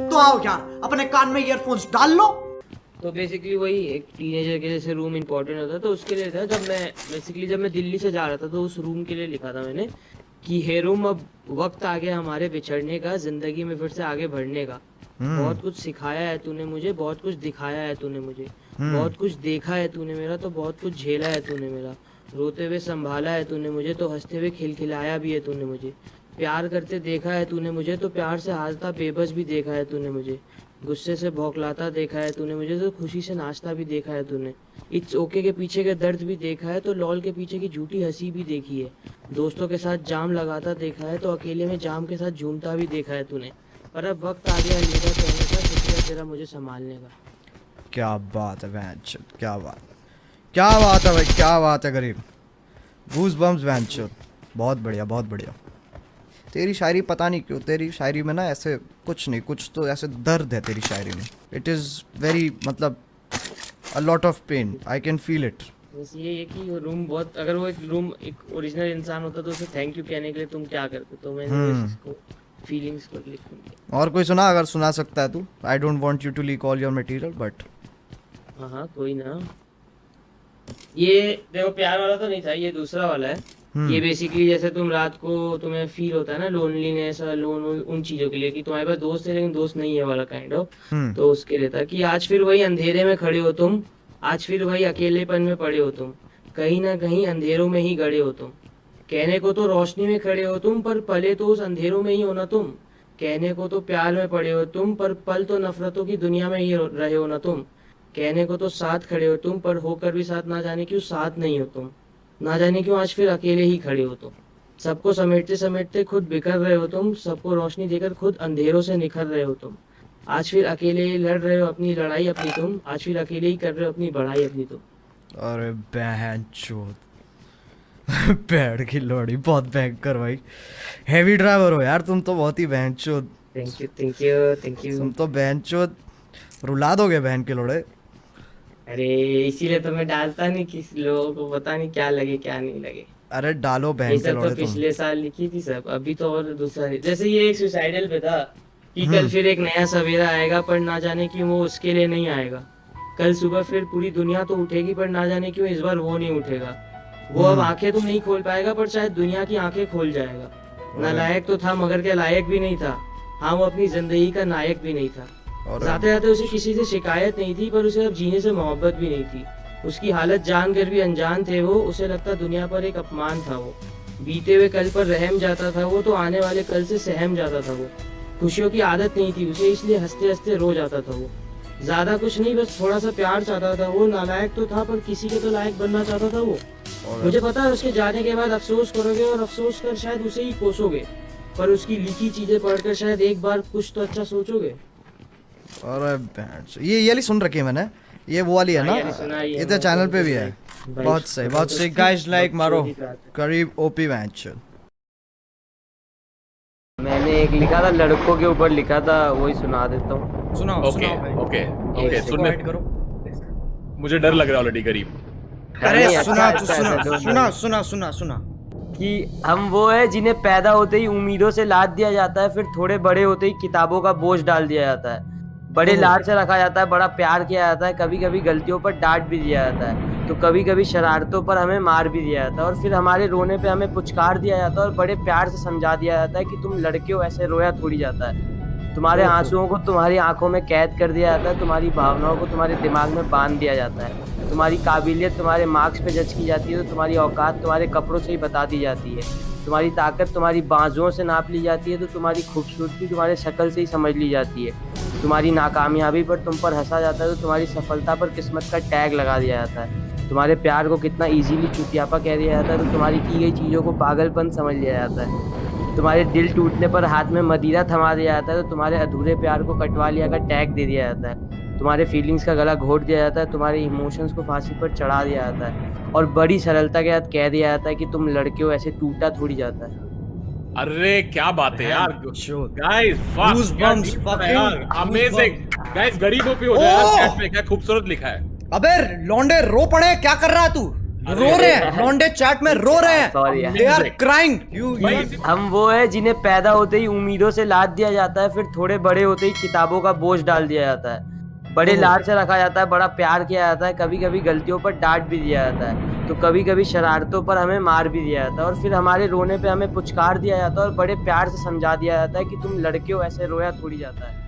तो आओ यार अपने कान में ईयरफोन्स डाल लो। तो बेसिकली वही एक टीनेजर के जैसे रूम इम्पोर्टेंट होता है, तो उसके लिए था जब मैं दिल्ली से जा रहा था तो उस रूम के लिए लिखा था मैंने कि हे रूम, अब वक्त आ गया हमारे बिछड़ने का, जिंदगी में फिर से आगे बढ़ने का। बहुत कुछ सिखाया है तूने मुझे, बहुत कुछ दिखाया है तूने मुझे, बहुत कुछ देखा है तूने मेरा, तो बहुत कुछ झेला है तूने मेरा। रोते हुए संभाला है तूने मुझे, तो हंसते हुए खिलखिलाया भी है तूने मुझे। प्यार करते देखा है तूने मुझे, तो प्यार से हारता बेबस भी देखा है तूने मुझे। गुस्से से भौंकलाता देखा है तूने मुझे, तो खुशी से नाचता भी देखा है तूने। इट्स ओके के पीछे का दर्द भी देखा है, तो लॉल के पीछे की झूठी हंसी भी देखी है। दोस्तों के साथ जाम लगाता देखा है, तो अकेले में जाम के साथ झूमता भी देखा है तूने। पर अब वक्त आ गया अलविदा कहने का, शुक्रिया तेरा मुझे संभालने का। क्या बात है वैंचर, क्या बात है भाई, क्या बात है गरीब। गूज बम्स वैंचर, बहुत बढ़िया बहुत बढ़िया। तेरी शायरी पता नहीं क्यों, तेरी शायरी में ना ऐसे कुछ नहीं, कुछ तो ऐसे दर्द है तेरी शायरी में। इट इज़ वेरी मतलब a lot of pain, I can feel it. बस ये है कि वो रूम बहुत, अगर वो एक ओरिजिनल इंसान होता तो उसे थैंक यू कहने के लिए तुम क्या करते, तो मैंने बस इसको फीलिंग्स को लिख दिया। और कोई सुना, अगर सुना सकता है तू। I don't want you to leak all your material but हाँ कोई ना। ये देखो प्यार वाला तो नहीं था, ये दूसरा वाला है। ये बेसिकली जैसे तुम रात को तुम्हें फील होता है ना लोनलीनेस और लोन, उन चीजों के लिए कि तुम्हारे पास दोस्त है लेकिन दोस्त नहीं है वाला काइंड ऑफ। तो उसके लिए था कि आज फिर वही अंधेरे में खड़े हो तुम, आज फिर वही अकेलेपन में पड़े हो तुम, कहीं ना कहीं अंधेरों में ही गड़े हो तुम। कहने को तो रोशनी में खड़े हो तुम, पर पले तो उस अंधेरों में ही हो ना तुम। कहने को तो प्यार में पड़े हो तुम, पर पल तो नफरतों की दुनिया में ही रहे हो ना तुम। कहने को तो साथ खड़े हो तुम, पर होकर भी साथ ना जाने क्यों साथ नहीं हो तुम। ना जाने क्यों आज फिर अकेले ही खड़े हो तुम। सबको समेटते समेटते खुद बिखर रहे हो तुम, सबको रोशनी देकर खुद अंधेरों से निखर रहे हो तुम। आज फिर अकेले ही लड़ रहे हो अपनी लड़ाई अपनी तुम, आज फिर अकेले ही कर रहे हो अपनी बढ़ाई अपनी तुम। अरे बहन चोद पैर की लोड़ी, बहुत भयंकर भाई। हैवी ड्राइवर हो यार तुम तो, बहुत ही बहन चोद। Thank you thank you thank you. तुम तो बहन चोद रुला दोगे बहन के लोड़े। अरे इसीलिए तो मैं डालता नहीं, किसी लोगों को पता नहीं क्या लगे क्या नहीं लगे। अरे डालो ये बहन के सब तो लोड़े तुम। पिछले साल लिखी थी सब, अभी तो और दूसरा जैसे ये एक सुसाइडल पे था कि कल फिर एक नया सवेरा आएगा, पर ना जाने क्यों वो उसके लिए नहीं आएगा। कल सुबह फिर पूरी दुनिया तो उठेगी, पर ना जाने क्यों इस बार वो नहीं उठेगा। वो अब आंखें तो नहीं खोल पाएगा, पर शायद दुनिया की आंखें खोल जाएगा। नालायक तो था मगर क्या लायक भी नहीं था। हाँ वो अपनी जिंदगी का नायक भी नहीं था। जाते जाते उसे किसी से शिकायत नहीं थी, पर उसे अब जीने से मोहब्बत भी नहीं थी। उसकी हालत जानकर भी अनजान थे वो, उसे लगता दुनिया पर एक अपमान था वो। बीते हुए कल पर रहम जाता था वो, तो आने वाले कल से सहम जाता था वो। खुशियों की आदत नहीं थी उसे, इसलिए हंसते हंसते रो जाता था वो। ज्यादा कुछ नहीं, बस थोड़ा सा प्यार चाहता था वो। नालायक तो था पर किसी के तो लायक बनना चाहता था वो। मुझे पता है उसके जाने के बाद अफसोस करोगे, और अफसोस कर शायद उसे ही कोसोगे, पर उसकी लिखी चीजें पढ़कर शायद एक बार कुछ तो अच्छा सोचोगे। अरे बहन ये वाली सुन रखी है मैंने, ये वो वाली है ना, ये वाली सुना है, ये तो चैनल पे भी है। बहुत सही बहुत सही। गाइस लाइक मारो करीब ओपी वैंचर। मैंने एक लिखा था लड़कों के ऊपर लिखा था, वही सुना देता हूँ। सुनाओ ओके सुनाओ भाई। ओके ओके सुनने करो। मुझे डर लग रहा है ऑलरेडी करीब। अरे नहीं, सुना अच्छा, तू अच्छा, सुना अच्छा, सुना सुना सुना सुना। कि हम वो है जिन्हें पैदा होते ही उम्मीदों से लाद दिया जाता है, फिर थोड़े बड़े होते ही किताबों का बोझ डाल दिया जाता है। बड़े लाड से रखा जाता है, बड़ा प्यार किया जाता है, कभी कभी गलतियों पर डांट भी दिया जाता है, तो कभी कभी शरारतों पर हमें मार भी दिया जाता है, और फिर हमारे रोने पे हमें पुचकार दिया जाता है और बड़े प्यार से समझा दिया जाता है कि तुम लड़के हो, ऐसे रोया थोड़ी जाता है। तुम्हारे आंसुओं को तुम्हारी आंखों में कैद कर दिया जाता है, तुम्हारी भावनाओं को तुम्हारे दिमाग में बांध दिया जाता है, तुम्हारी काबिलियत तुम्हारे मार्क्स पे जज की जाती है, तो तुम्हारी औकात तुम्हारे कपड़ों से ही बता दी जाती है, तुम्हारी ताकत तुम्हारी बाजुओं से नाप ली जाती है, तो तुम्हारी खूबसूरती तुम्हारे शक्ल से ही समझ ली जाती है, तुम्हारी नाकामयाबी पर तुम पर हंसा जाता है, तो तुम्हारी सफलता पर किस्मत का टैग लगा दिया जाता है, तुम्हारे प्यार को कितना इजीली चुतियापा कह दिया जाता है, तो तुम्हारी की गई चीज़ों को पागलपन समझ लिया जाता है, तुम्हारे दिल टूटने पर हाथ में मदिरा थमा दिया जाता है, तो तुम्हारे अधूरे प्यार को कटवा लिया का टैग दे दिया जाता है, तुम्हारे फीलिंग्स का गला घोट दिया जाता है, तुम्हारे इमोशंस को फांसी पर चढ़ा दिया जाता है, और बड़ी सरलता के साथ कह दिया जाता है कि तुम लड़के हो, ऐसे टूटा थोड़ी जाता है। अरे क्या बात है यार guys, Goosebumps, fucking amazing guys. गरीबों पे हो जाए यार, चैट में क्या खूबसूरत लिखा है। अबे लौंडे रो पड़े, क्या कर रहा है तू? रो रहे हैं लौंडे चैट में रो रहे हैं Sorry यार। दे आर क्राइंग यू हम वो है जिन्हें पैदा होते ही उम्मीदों से लाद दिया जाता है, फिर थोड़े बड़े होते ही किताबों का बोझ डाल दिया जाता है। बड़े लाड से रखा जाता है, बड़ा प्यार किया जाता है, कभी कभी गलतियों पर डांट भी दिया जाता है, तो कभी कभी शरारतों पर हमें मार भी दिया जाता है, और फिर हमारे रोने पे हमें पुचकार दिया जाता है और बड़े प्यार से समझा दिया जाता है कि तुम लड़के हो, ऐसे रोया थोड़ी जाता है।